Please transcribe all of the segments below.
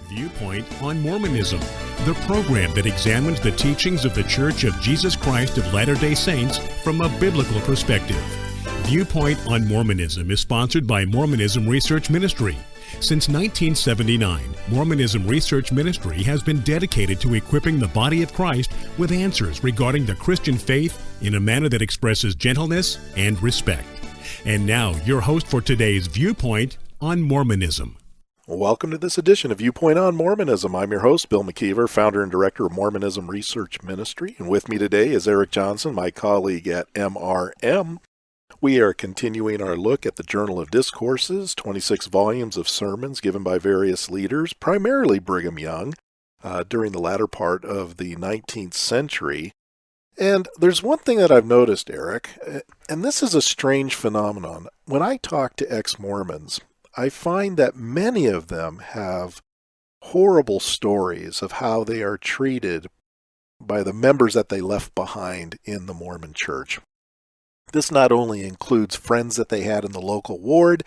Viewpoint on Mormonism, the program that examines the teachings of the Church of Jesus Christ of Latter-day Saints from a biblical perspective. Viewpoint on Mormonism is sponsored by Mormonism Research Ministry. Since 1979, Mormonism Research Ministry has been dedicated to equipping the body of Christ with answers regarding the Christian faith in a manner that expresses gentleness and respect. And now, your host for today's Viewpoint on Mormonism. Welcome to this edition of Viewpoint on Mormonism. I'm your host, Bill McKeever, founder and director of Mormonism Research Ministry. And with me today is Eric Johnson, my colleague at MRM. We are continuing our look at the Journal of Discourses, 26 volumes of sermons given by various leaders, primarily Brigham Young, during the latter part of the 19th century. And there's one thing that I've noticed, Eric, and this is a strange phenomenon. When I talk to ex-Mormons, I find that many of them have horrible stories of how they are treated by the members that they left behind in the Mormon Church. This not only includes friends that they had in the local ward,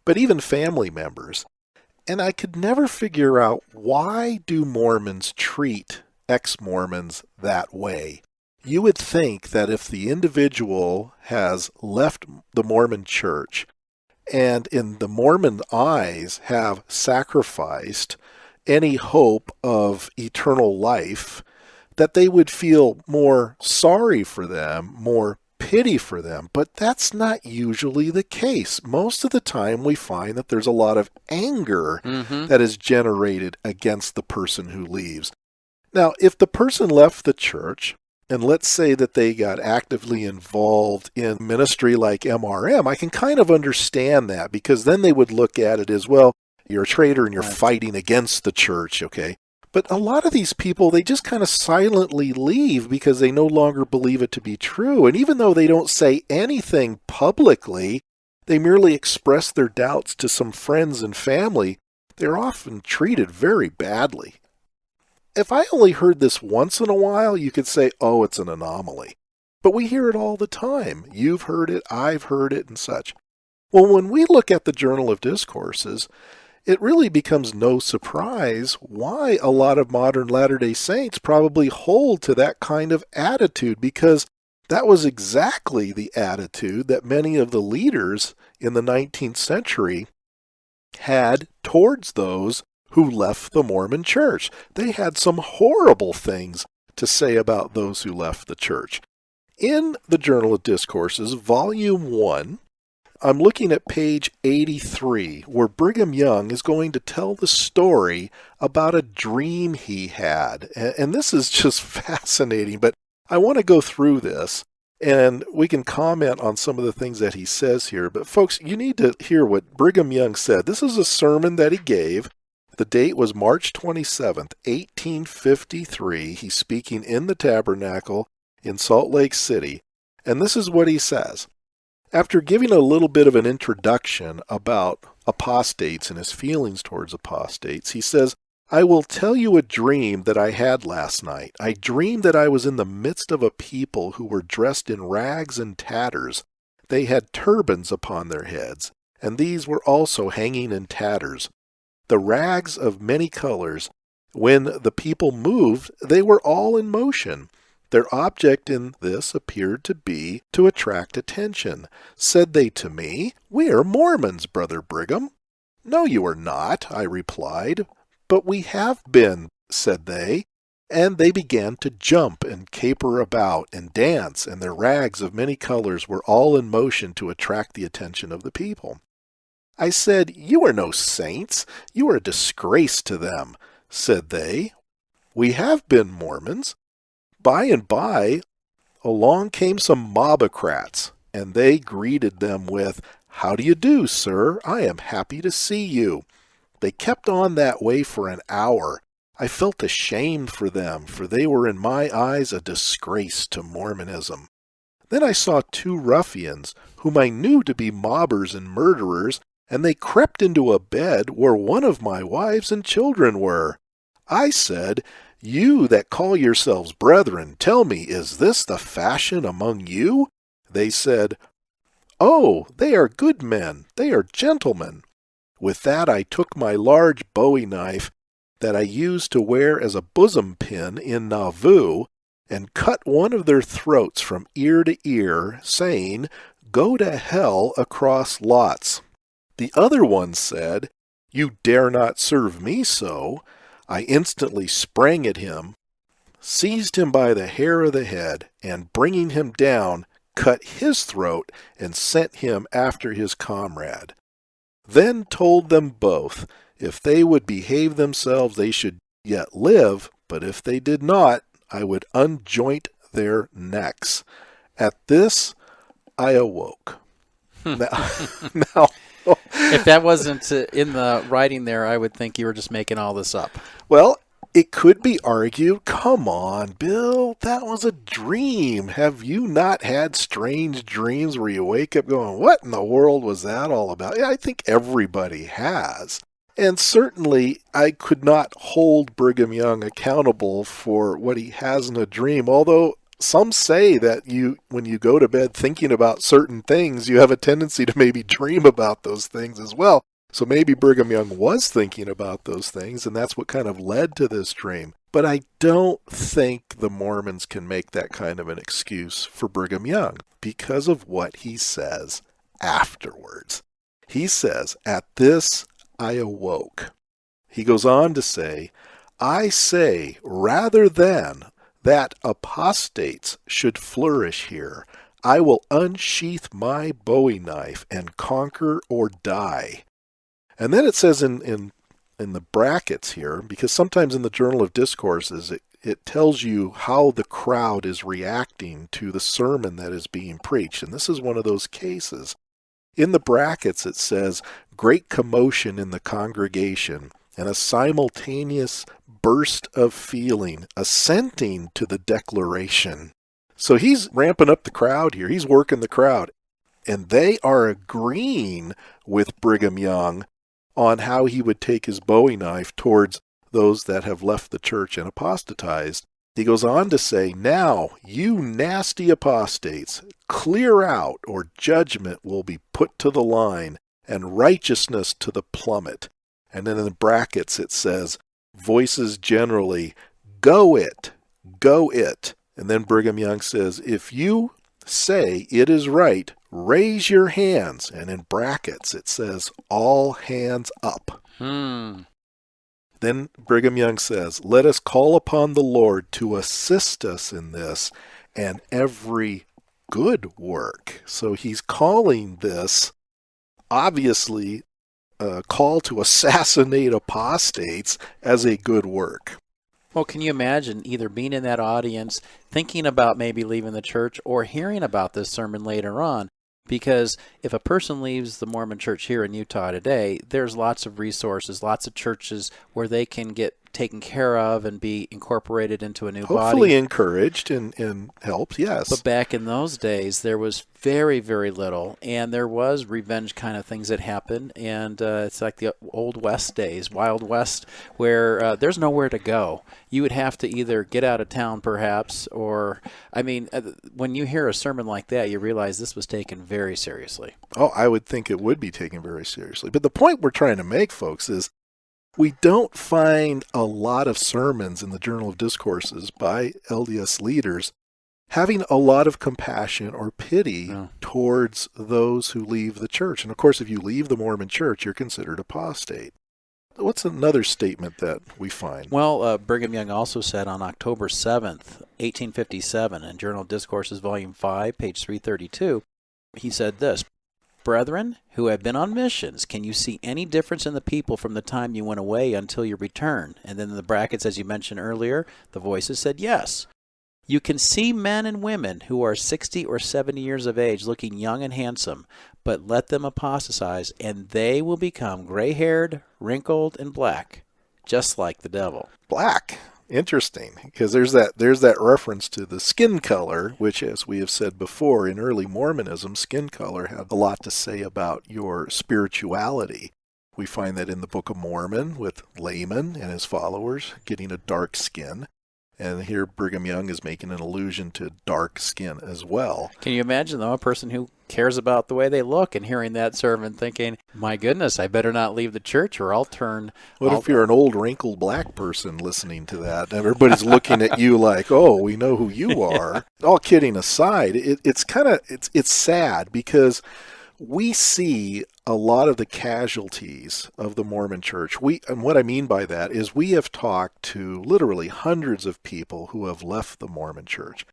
but even family members. And I could never figure out, why do Mormons treat ex-Mormons that way? You would think that if the individual has left the Mormon Church and in the Mormon eyes have sacrificed any hope of eternal life, that they would feel more sorry for them, more pity for them. But that's not usually the case. Most of the time we find that there's a lot of anger that is generated against the person who leaves. Now, if the person left the church, and let's say that they got actively involved in ministry like MRM, I can kind of understand that, because then they would look at it as, well, you're a traitor and you're fighting against the church, okay? But a lot of these people, they just kind of silently leave because they no longer believe it to be true. And even though they don't say anything publicly, they merely express their doubts to some friends and family, they're often treated very badly. If I only heard this once in a while, you could say, oh, it's an anomaly. But we hear it all the time. You've heard it, I've heard it, and such. Well, when we look at the Journal of Discourses, it really becomes no surprise why a lot of modern Latter-day Saints probably hold to that kind of attitude, because that was exactly the attitude that many of the leaders in the 19th century had towards those who left the Mormon Church. They had some horrible things to say about those who left the church. In the Journal of Discourses, Volume 1, I'm looking at page 83, where Brigham Young is going to tell the story about a dream he had. And this is just fascinating, but I want to go through this, and we can comment on some of the things that he says here. But folks, you need to hear what Brigham Young said. This is a sermon that he gave. The date was March 27th, 1853. He's speaking in the Tabernacle in Salt Lake City. And this is what he says. After giving a little bit of an introduction about apostates and his feelings towards apostates, he says, I will tell you a dream that I had last night. I dreamed that I was in the midst of a people who were dressed in rags and tatters. They had turbans upon their heads, and these were also hanging in tatters. The rags of many colors, when the people moved, they were all in motion. Their object in this appeared to be to attract attention. Said they to me, we are Mormons, Brother Brigham. No, you are not, I replied. But we have been, said they. And they began to jump and caper about and dance, and their rags of many colors were all in motion to attract the attention of the people. I said, you are no saints. You are a disgrace to them. Said they, we have been Mormons. By and by, along came some mobocrats, and they greeted them with, how do you do, sir? I am happy to see you. They kept on that way for an hour. I felt ashamed for them, for they were in my eyes a disgrace to Mormonism. Then I saw two ruffians, whom I knew to be mobbers and murderers, and they crept into a bed where one of my wives and children were. I said, you that call yourselves brethren, tell me, is this the fashion among you? They said, oh, they are good men, they are gentlemen. With that I took my large bowie knife that I used to wear as a bosom pin in Nauvoo, and cut one of their throats from ear to ear, saying, 'Go to hell across lots.' The other one said, 'You dare not serve me so.' I instantly sprang at him, seized him by the hair of the head, and bringing him down, cut his throat and sent him after his comrade. Then told them both, if they would behave themselves, they should yet live, but if they did not, I would unjoint their necks. At this, I awoke." Now, if that wasn't in the writing there, I would think you were just making all this up. well, it could be argued, come on, Bill, that was a dream. Have you not had strange dreams where you wake up going, what in the world was that all about? Yeah, I think everybody has. And certainly, I could not hold Brigham Young accountable for what he has in a dream, although some say that when you go to bed thinking about certain things, you have a tendency to maybe dream about those things as well. So maybe Brigham Young was thinking about those things, and that's what kind of led to this dream. But I don't think the Mormons can make that kind of an excuse for Brigham Young because of what he says afterwards. He says, "At this I awoke." He goes on to say, "I say, rather than that apostates should flourish here, I will unsheath my bowie knife and conquer or die." And then it says in the brackets here, because sometimes in the Journal of Discourses, it tells you how the crowd is reacting to the sermon that is being preached. And this is one of those cases. In the brackets, it says, "Great commotion in the congregation, and a simultaneous burst of feeling, assenting to the declaration." So he's ramping up the crowd here. He's working the crowd. And they are agreeing with Brigham Young on how he would take his bowie knife towards those that have left the church and apostatized. He goes on to say, "Now, you nasty apostates, clear out, or judgment will be put to the line, and righteousness to the plummet." And then in the brackets it says, voices generally, "Go it, go it." And then Brigham Young says, "If you say it is right, raise your hands." And in brackets it says, "All hands up." Then Brigham Young says, "Let us call upon the Lord to assist us in this and every good work." So he's calling this, obviously, a call to assassinate apostates as a good work. Well, can you imagine either being in that audience, thinking about maybe leaving the church, or hearing about this sermon later on? Because if a person leaves the Mormon church here in Utah today, there's lots of resources, lots of churches where they can get taken care of and be incorporated into a new body. Hopefully encouraged and helped, yes. But back in those days, there was very, very little, and there was revenge kind of things that happened, and it's like the Old West days, Wild West, where there's nowhere to go. You would have to either get out of town, perhaps, or, I mean, when you hear a sermon like that, you realize this was taken very seriously. Oh, I would think it would be taken very seriously. But the point we're trying to make, folks, is we don't find a lot of sermons in the Journal of Discourses by LDS leaders having a lot of compassion or pity towards those who leave the church. And of course, if you leave the Mormon church, you're considered apostate. What's another statement that we find? Well, Brigham Young also said on October 7th, 1857, in Journal of Discourses, Volume 5, page 332, he said this, "Brethren who have been on missions, can you see any difference in the people from the time you went away until your return?" And then in the brackets, as you mentioned earlier, the voices said yes. "You can see men and women who are 60 or 70 years of age looking young and handsome, but let them apostatize, and they will become gray-haired, wrinkled, and black, just like the devil." Black. Interesting, because there's that reference to the skin color, which, as we have said before, in early Mormonism, skin color had a lot to say about your spirituality. We find that in the Book of Mormon with Laman and his followers getting a dark skin. And here Brigham Young is making an allusion to dark skin as well. Can you imagine, though, a person who cares about the way they look and hearing that sermon thinking, my goodness, I better not leave the church or I'll turn... What if you're an old wrinkled black person listening to that? And everybody's looking at you like, oh, we know who you are. All kidding aside, it's sad because we see a lot of the casualties of the Mormon church. And what I mean by that is we have talked to literally hundreds of people who have left the Mormon church.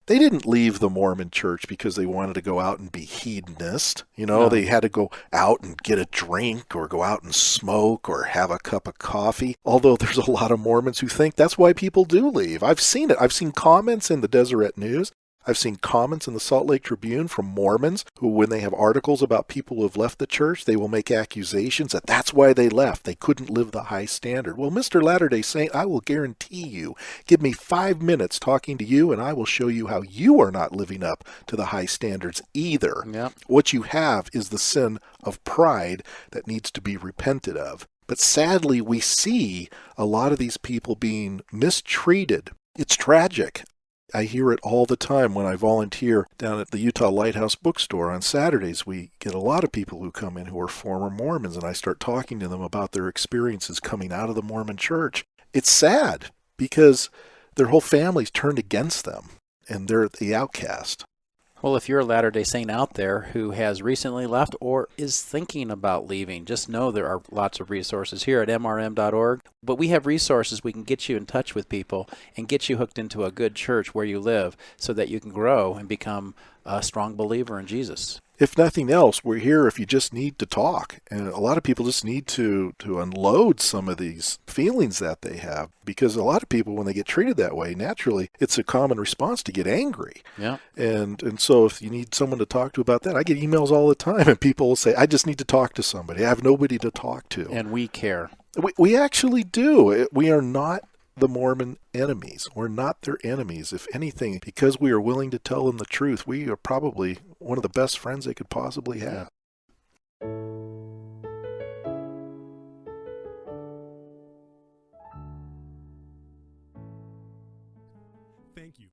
They didn't leave the Mormon church because they wanted to go out and be hedonist. No. They had to go out and get a drink or go out and smoke or have a cup of coffee. Although there's a lot of Mormons who think that's why people do leave. I've seen it. I've seen comments in the Deseret News. I've seen comments in the Salt Lake Tribune from Mormons who, when they have articles about people who have left the church, they will make accusations that that's why they left. They couldn't live the high standard. Well, Mr. Latter-day Saint, I will guarantee you, give me 5 minutes talking to you and I will show you how you are not living up to the high standards either. Yep. What you have is the sin of pride that needs to be repented of. But sadly, we see a lot of these people being mistreated. It's tragic. I hear it all the time when I volunteer down at the Utah Lighthouse Bookstore on Saturdays. We get a lot of people who come in who are former Mormons, and I start talking to them about their experiences coming out of the Mormon church. It's sad because their whole family's turned against them, and they're the outcast. Well, if you're a Latter-day Saint out there who has recently left or is thinking about leaving, just know there are lots of resources here at mrm.org. But we have resources we can get you in touch with people and get you hooked into a good church where you live so that you can grow and become a strong believer in Jesus. If nothing else, we're here if you just need to talk. And a lot of people just need to unload some of these feelings that they have. Because a lot of people, when they get treated that way, naturally, it's a common response to get angry. Yeah. And so if you need someone to talk to about that, I get emails all the time, and people will say, I just need to talk to somebody. I have nobody to talk to. And we care. We actually do. We are not the Mormon enemies. We're not their enemies. If anything, because we are willing to tell them the truth, we are probably one of the best friends they could possibly have. Thank you.